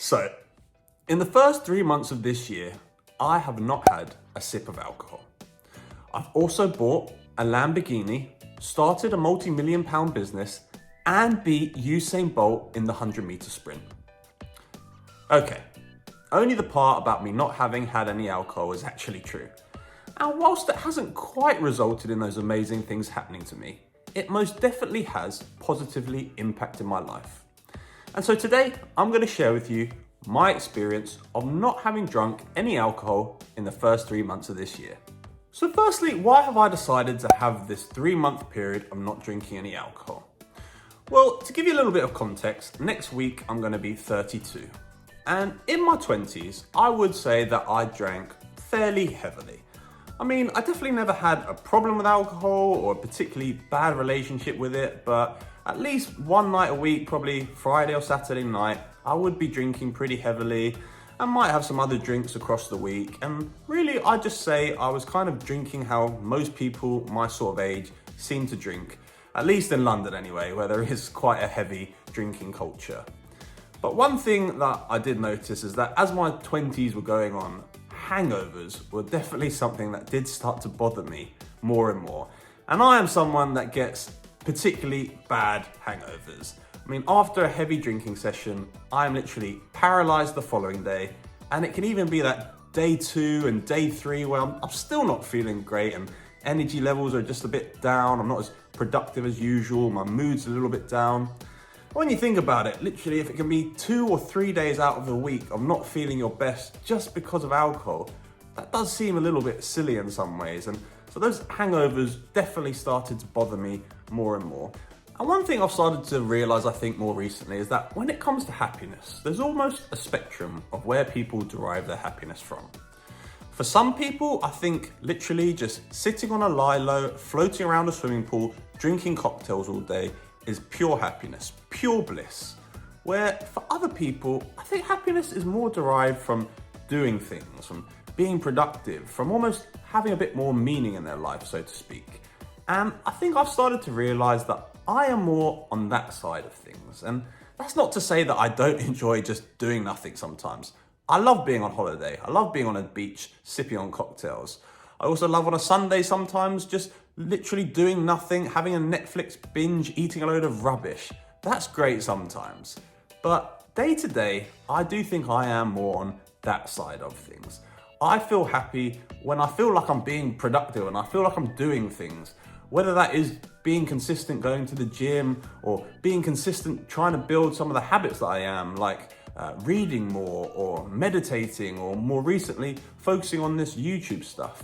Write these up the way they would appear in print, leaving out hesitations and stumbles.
So, in the first 3 months of this year, I have not had a sip of alcohol. I've also bought a Lamborghini, started a multi-million pound business, and beat Usain Bolt in the 100-meter sprint. Okay, only the part about me not having had any alcohol is actually true. And whilst it hasn't quite resulted in those amazing things happening to me, it most definitely has positively impacted my life. And so today, I'm going to share with you my experience of not having drunk any alcohol in the first 3 months of this year. So firstly, why have I decided to have this 3-month period of not drinking any alcohol? Well, to give you a little bit of context, next week I'm going to be 32. And in my 20s, I would say that I drank fairly heavily. I mean, I definitely never had a problem with alcohol or a particularly bad relationship with it, but at least one night a week, probably Friday or Saturday night, I would be drinking pretty heavily and might have some other drinks across the week. And really, I'd just say I was kind of drinking how most people my sort of age seem to drink, at least in London anyway, where there is quite a heavy drinking culture. But one thing that I did notice is that as my 20s were going on, hangovers were definitely something that did start to bother me more and more. And I am someone that gets particularly bad hangovers. I mean, after a heavy drinking session, I'm literally paralyzed the following day. And it can even be that day 2 and day 3 where I'm still not feeling great and energy levels are just a bit down. I'm not as productive as usual. My mood's a little bit down. When you think about it, literally, if it can be 2 or 3 days out of the week of not feeling your best just because of alcohol, that does seem a little bit silly in some ways. And so those hangovers definitely started to bother me more and more. And one thing I've started to realize, I think, more recently is that when it comes to happiness, there's almost a spectrum of where people derive their happiness from. For some people, I think literally just sitting on a lilo, floating around a swimming pool, drinking cocktails all day is pure happiness, pure bliss. Where for other people, I think happiness is more derived from doing things, from being productive, from almost having a bit more meaning in their life, so to speak. And I think I've started to realize that I am more on that side of things. And that's not to say that I don't enjoy just doing nothing sometimes. I love being on holiday. I love being on a beach, sipping on cocktails. I also love on a Sunday sometimes just literally doing nothing, having a Netflix binge, eating a load of rubbish. That's great sometimes. But day to day, I do think I am more on that side of things. I feel happy when I feel like I'm being productive and I feel like I'm doing things. Whether that is being consistent going to the gym or being consistent trying to build some of the habits that I am, like reading more or meditating, or more recently focusing on this YouTube stuff.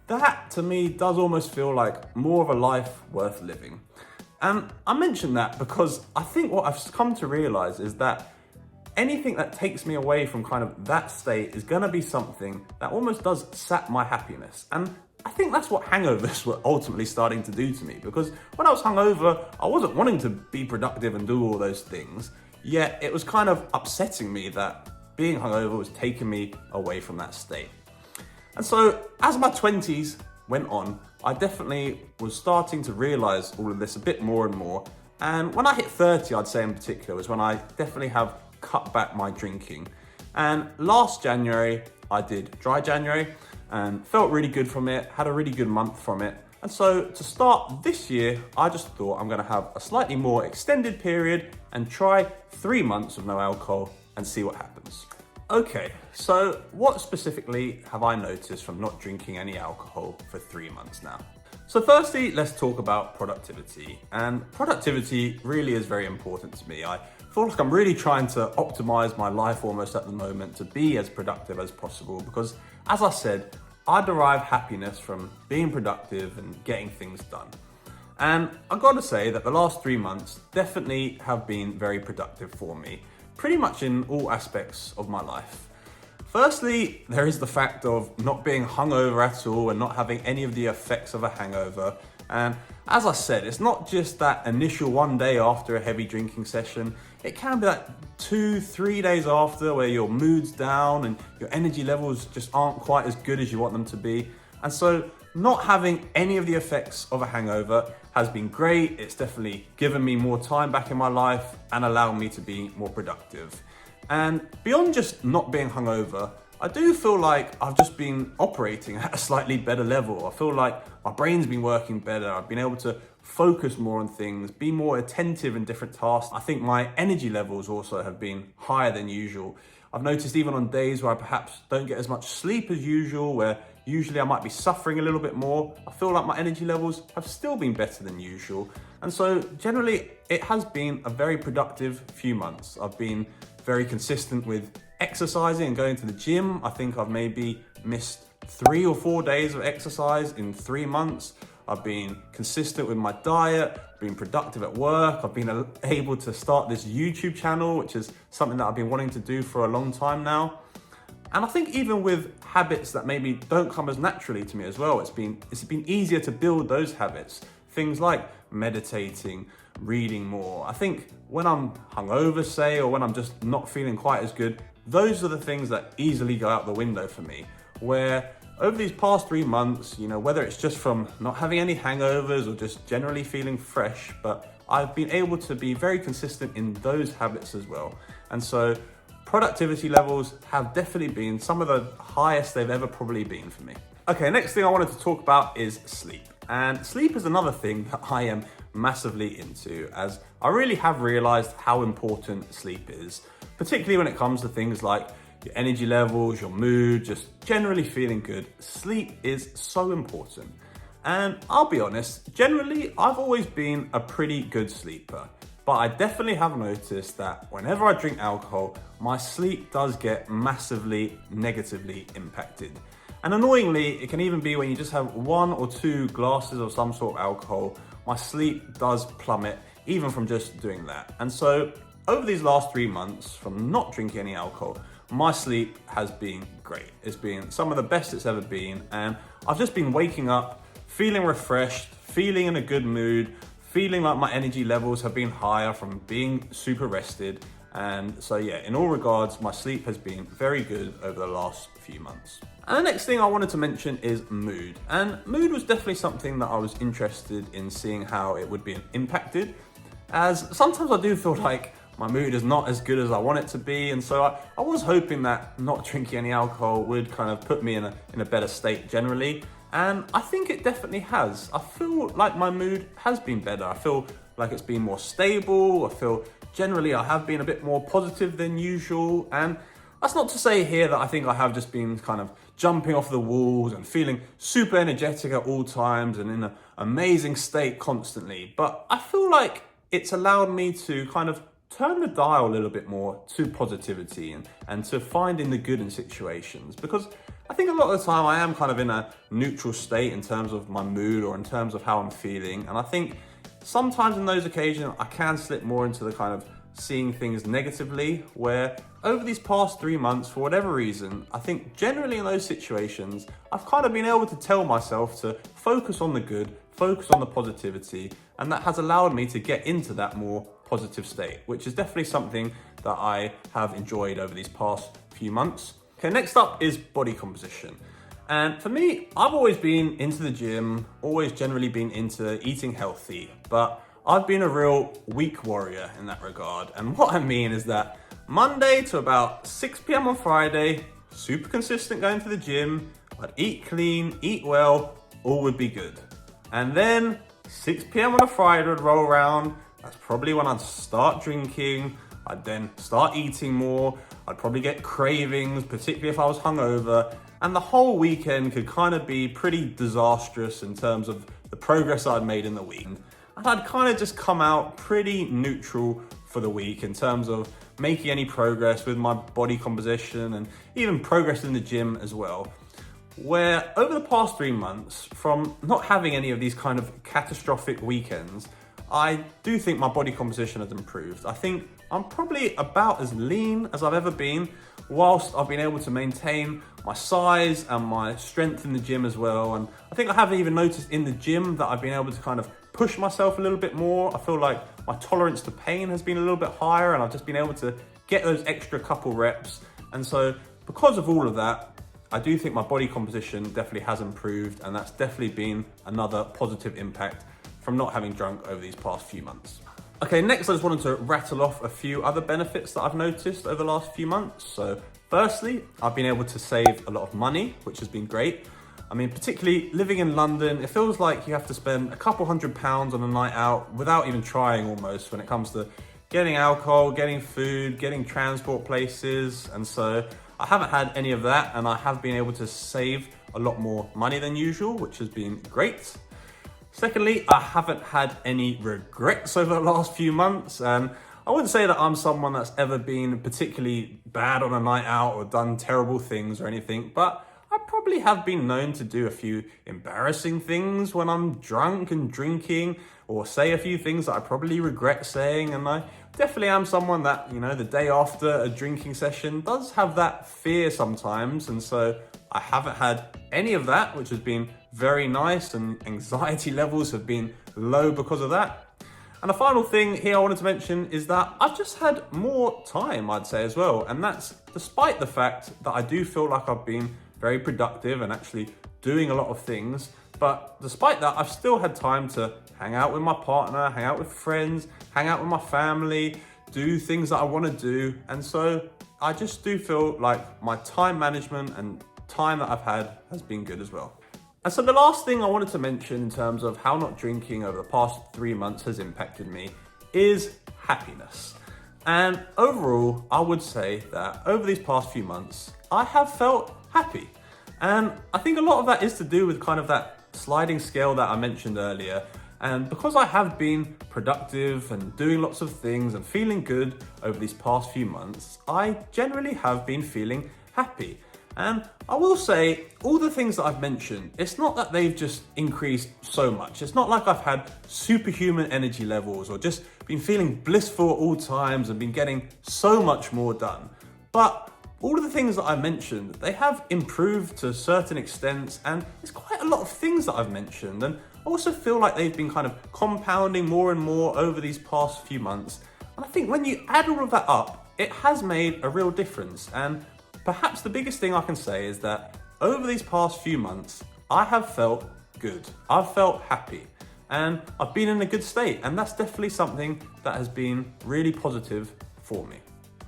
That to me does almost feel like more of a life worth living. And I mention that because I think what I've come to realize is that anything that takes me away from kind of that state is gonna be something that almost does sap my happiness. And I think that's what hangovers were ultimately starting to do to me, because when I was hungover, I wasn't wanting to be productive and do all those things, yet it was kind of upsetting me that being hungover was taking me away from that state. And so as my 20s went on, I definitely was starting to realize all of this a bit more and more. And when I hit 30, I'd say in particular, was when I definitely have cut back my drinking. And last January, I did dry January and felt really good from it, had a really good month from it. And so to start this year, I just thought I'm gonna have a slightly more extended period and try 3 months of no alcohol and see what happens. Okay, so what specifically have I noticed from not drinking any alcohol for 3 months now? So firstly, let's talk about productivity. And productivity really is very important to me. I feel like I'm really trying to optimize my life almost at the moment to be as productive as possible, because as I said, I derive happiness from being productive and getting things done. And I've got to say that the last 3 months definitely have been very productive for me, pretty much in all aspects of my life. Firstly, there is the fact of not being hungover at all and not having any of the effects of a hangover. And as I said, it's not just that initial one day after a heavy drinking session. It can be that 2-3 days after where your mood's down and your energy levels just aren't quite as good as you want them to be. And so not having any of the effects of a hangover has been great. It's definitely given me more time back in my life and allowed me to be more productive. And beyond just not being hungover, I do feel like I've just been operating at a slightly better level. I feel like my brain's been working better. I've been able to focus more on things, be more attentive in different tasks. I think my energy levels also have been higher than usual. I've noticed even on days where I perhaps don't get as much sleep as usual, where usually I might be suffering a little bit more, I feel like my energy levels have still been better than usual. And so generally it has been a very productive few months. I've been very consistent with exercising and going to the gym. I think I've maybe missed 3 or 4 days of exercise in 3 months. I've been consistent with my diet, been productive at work. I've been able to start this YouTube channel, which is something that I've been wanting to do for a long time now. And I think even with habits that maybe don't come as naturally to me as well, it's been easier to build those habits. Things like meditating, reading more. I think when I'm hungover, say, or when I'm just not feeling quite as good, those are the things that easily go out the window for me. Where over these past 3 months, whether it's just from not having any hangovers or just generally feeling fresh, but I've been able to be very consistent in those habits as well. And so productivity levels have definitely been some of the highest they've ever probably been for me. Okay, next thing I wanted to talk about is sleep. And sleep is another thing that I am massively into, as I really have realized how important sleep is, particularly when it comes to things like your energy levels, your mood, just generally feeling good. Sleep is so important. And I'll be honest, generally, I've always been a pretty good sleeper, but I definitely have noticed that whenever I drink alcohol, my sleep does get massively negatively impacted. And annoyingly, it can even be when you just have 1 or 2 glasses of some sort of alcohol, my sleep does plummet, even from just doing that. And so over these last 3 months, from not drinking any alcohol, my sleep has been great. It's been some of the best it's ever been. And I've just been waking up, feeling refreshed, feeling in a good mood, feeling like my energy levels have been higher from being super rested. And so yeah, in all regards, my sleep has been very good over the last few months. And the next thing I wanted to mention is mood. And mood was definitely something that I was interested in seeing how it would be impacted, as sometimes I do feel like my mood is not as good as I want it to be. And so I was hoping that not drinking any alcohol would kind of put me in a better state generally. And I think it definitely has. I feel like my mood has been better. I feel like it's been more stable. I feel generally I have been a bit more positive than usual. And that's not to say here that I think I have just been kind of jumping off the walls and feeling super energetic at all times and in an amazing state constantly. But I feel like it's allowed me to kind of turn the dial a little bit more to positivity and to finding the good in situations, because I think a lot of the time I am kind of in a neutral state in terms of my mood or in terms of how I'm feeling. And I think sometimes in those occasions I can slip more into the kind of seeing things negatively, where over these past 3 months, for whatever reason, I think generally in those situations, I've kind of been able to tell myself to focus on the good, focus on the positivity, and that has allowed me to get into that more positive state, which is definitely something that I have enjoyed over these past few months. Okay, next up is body composition. And for me, I've always been into the gym, always generally been into eating healthy, but I've been a real weak warrior in that regard. And what I mean is that Monday to about 6 p.m. on Friday, super consistent going to the gym, I'd eat clean, eat well, all would be good. And then 6 p.m. on a Friday would roll around. That's probably when I'd start drinking. I'd then start eating more. I'd probably get cravings, particularly if I was hungover. And the whole weekend could kind of be pretty disastrous in terms of the progress I'd made in the week. And I'd kind of just come out pretty neutral for the week in terms of making any progress with my body composition and even progress in the gym as well. Where over the past 3 months, from not having any of these kind of catastrophic weekends, I do think my body composition has improved. I think I'm probably about as lean as I've ever been, whilst I've been able to maintain my size and my strength in the gym as well. And I think I haven't even noticed in the gym that I've been able to kind of push myself a little bit more. I feel like my tolerance to pain has been a little bit higher, and I've just been able to get those extra couple reps. And so because of all of that, I do think my body composition definitely has improved, and that's definitely been another positive impact from not having drunk over these past few months. Okay, next I just wanted to rattle off a few other benefits that I've noticed over the last few months. So firstly, I've been able to save a lot of money, which has been great. I mean, particularly living in London, it feels like you have to spend a couple £100 on a night out without even trying almost when it comes to getting alcohol, getting food, getting transport places. And so I haven't had any of that, and I have been able to save a lot more money than usual, which has been great. Secondly, I haven't had any regrets over the last few months, and I wouldn't say that I'm someone that's ever been particularly bad on a night out or done terrible things or anything, but I probably have been known to do a few embarrassing things when I'm drunk and drinking, or say a few things that I probably regret saying, and I definitely am someone that, the day after a drinking session does have that fear sometimes, and so I haven't had any of that, which has been very nice, and anxiety levels have been low because of that. And the final thing here I wanted to mention is that I've just had more time, I'd say, as well, and that's despite the fact that I do feel like I've been very productive and actually doing a lot of things. But despite that, I've still had time to hang out with my partner, hang out with friends, hang out with my family, do things that I want to do. And so I just do feel like my time management and time that I've had has been good as well. And so the last thing I wanted to mention in terms of how not drinking over the past 3 months has impacted me is happiness. And overall, I would say that over these past few months, I have felt happy. And I think a lot of that is to do with kind of that sliding scale that I mentioned earlier. And because I have been productive and doing lots of things and feeling good over these past few months, I generally have been feeling happy. And I will say, all the things that I've mentioned, it's not that they've just increased so much. It's not like I've had superhuman energy levels or just been feeling blissful at all times and been getting so much more done. But all of the things that I mentioned, they have improved to certain extents, and it's quite a lot of things that I've mentioned. And I also feel like they've been kind of compounding more and more over these past few months. And I think when you add all of that up, it has made a real difference. And perhaps the biggest thing I can say is that over these past few months, I have felt good. I've felt happy, and I've been in a good state. And that's definitely something that has been really positive for me.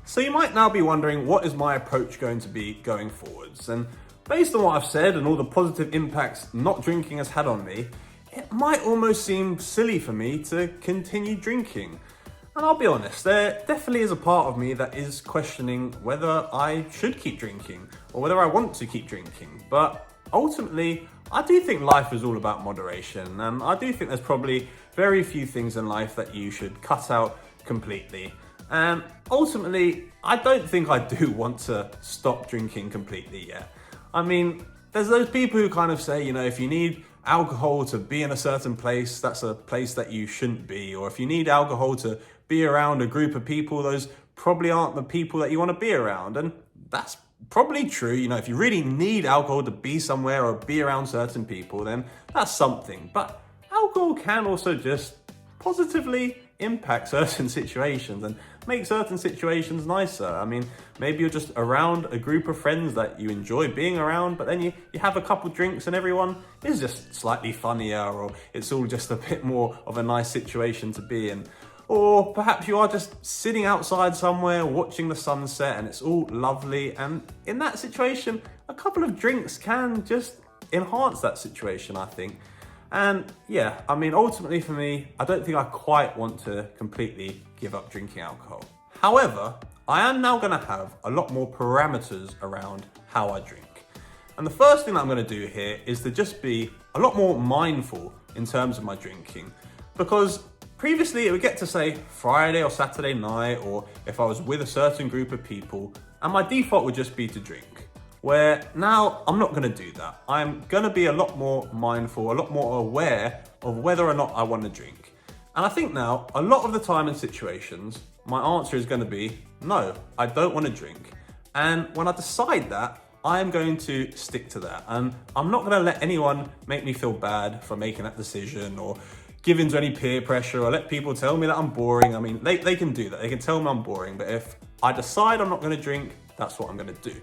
So you might now be wondering, what is my approach going to be going forwards? And based on what I've said and all the positive impacts not drinking has had on me, it might almost seem silly for me to continue drinking. And I'll be honest, there definitely is a part of me that is questioning whether I should keep drinking or whether I want to keep drinking. But ultimately, I do think life is all about moderation, and I do think there's probably very few things in life that you should cut out completely. And ultimately, I don't think I do want to stop drinking completely yet. I mean, there's those people who kind of say, if you need alcohol to be in a certain place, that's a place that you shouldn't be. Or if you need alcohol to be around a group of people, those probably aren't the people that you want to be around. And that's probably true. If you really need alcohol to be somewhere or be around certain people, then that's something. But alcohol can also just positively impact certain situations and make certain situations nicer. I mean, maybe you're just around a group of friends that you enjoy being around, but then you have a couple drinks and everyone is just slightly funnier, or it's all just a bit more of a nice situation to be in. Or perhaps you are just sitting outside somewhere watching the sunset and it's all lovely, and in that situation, a couple of drinks can just enhance that situation, I think. And yeah, I mean, ultimately for me, I don't think I quite want to completely give up drinking alcohol. However, I am now going to have a lot more parameters around how I drink. And the first thing that I'm going to do here is to just be a lot more mindful in terms of my drinking. Because previously it would get to say Friday or Saturday night, or if I was with a certain group of people, and my default would just be to drink. Where now I'm not going to do that. I'm going to be a lot more mindful, a lot more aware of whether or not I want to drink. And I think now, a lot of the time in situations, my answer is going to be, no, I don't want to drink. And when I decide that, I am going to stick to that. And I'm not going to let anyone make me feel bad for making that decision, or give in to any peer pressure, or let people tell me that I'm boring. I mean, they can do that. They can tell me I'm boring. But if I decide I'm not going to drink, that's what I'm going to do.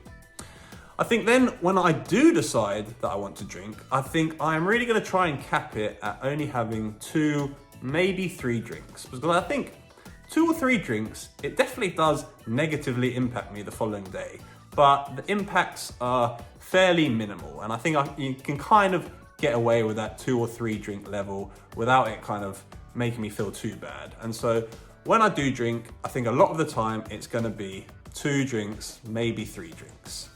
I think then when I do decide that I want to drink, I think I'm really going to try and cap it at only having 2, maybe 3 drinks. Because I think 2 or 3 drinks, it definitely does negatively impact me the following day. But the impacts are fairly minimal. And I think you can kind of get away with that 2 or 3 drink level without it kind of making me feel too bad. And so when I do drink, I think a lot of the time it's gonna be 2 drinks, maybe 3 drinks.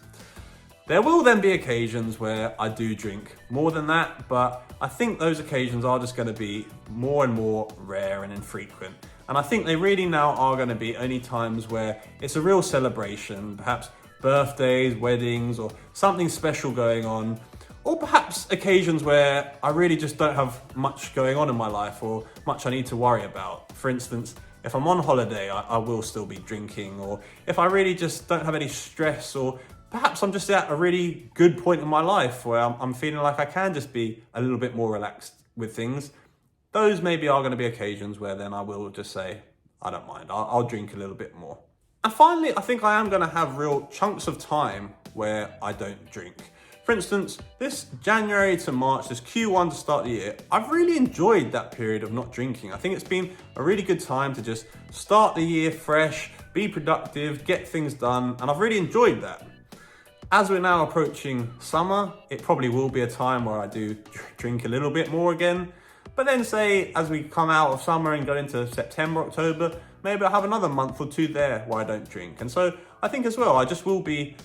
There will then be occasions where I do drink more than that, but I think those occasions are just gonna be more and more rare and infrequent. And I think they really now are gonna be only times where it's a real celebration, perhaps birthdays, weddings, or something special going on, or perhaps occasions where I really just don't have much going on in my life or much I need to worry about. For instance, if I'm on holiday, I will still be drinking, or if I really just don't have any stress, or perhaps I'm just at a really good point in my life where I'm feeling like I can just be a little bit more relaxed with things. Those maybe are going to be occasions where then I will just say, I don't mind, I'll drink a little bit more. And finally, I think I am going to have real chunks of time where I don't drink. For instance, this January to March, this Q1 to start the year, I've really enjoyed that period of not drinking. I think it's been a really good time to just start the year fresh, be productive, get things done, and I've really enjoyed that. As we're now approaching summer, it probably will be a time where I do drink a little bit more again. But then say, as we come out of summer and go into September, October, maybe I'll have another month or 2 there where I don't drink. And so I think as well, I just will be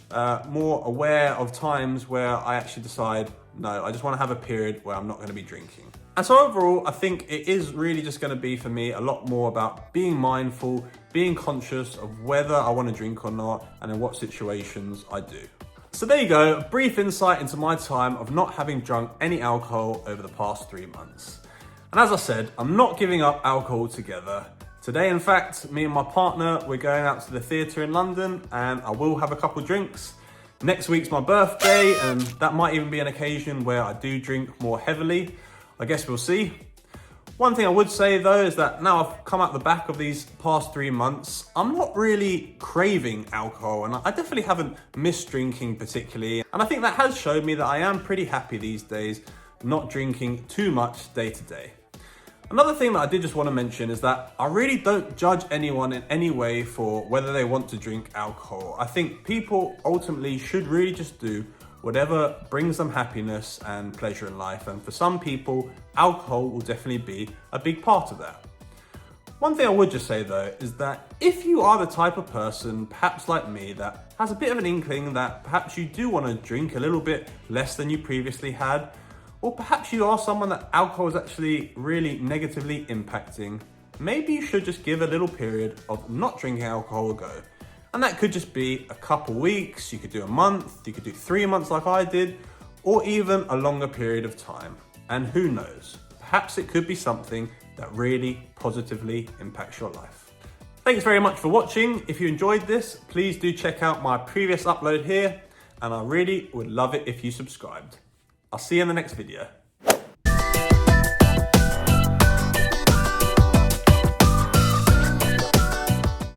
more aware of times where I actually decide, no, I just want to have a period where I'm not going to be drinking. And so overall, I think it is really just going to be for me a lot more about being mindful, being conscious of whether I want to drink or not, and in what situations I do. So there you go, a brief insight into my time of not having drunk any alcohol over the past 3 months. And as I said, I'm not giving up alcohol altogether. Today, in fact, me and my partner, we're going out to the theatre in London, and I will have a couple drinks. Next week's my birthday, and that might even be an occasion where I do drink more heavily. I guess we'll see. One thing I would say though is that now I've come out the back of these past 3 months, I'm not really craving alcohol, and I definitely haven't missed drinking particularly. And I think that has showed me that I am pretty happy these days, not drinking too much day to day. Another thing that I did just want to mention is that I really don't judge anyone in any way for whether they want to drink alcohol. I think people ultimately should really just do whatever brings them happiness and pleasure in life. And for some people, alcohol will definitely be a big part of that. One thing I would just say though, is that if you are the type of person, perhaps like me, that has a bit of an inkling that perhaps you do want to drink a little bit less than you previously had, or perhaps you are someone that alcohol is actually really negatively impacting, maybe you should just give a little period of not drinking alcohol a go. And that could just be a couple weeks, you could do a month, you could do 3 months like I did, or even a longer period of time. And who knows, perhaps it could be something that really positively impacts your life. Thanks very much for watching. If you enjoyed this, please do check out my previous upload here, and I really would love it if you subscribed. I'll see you in the next video.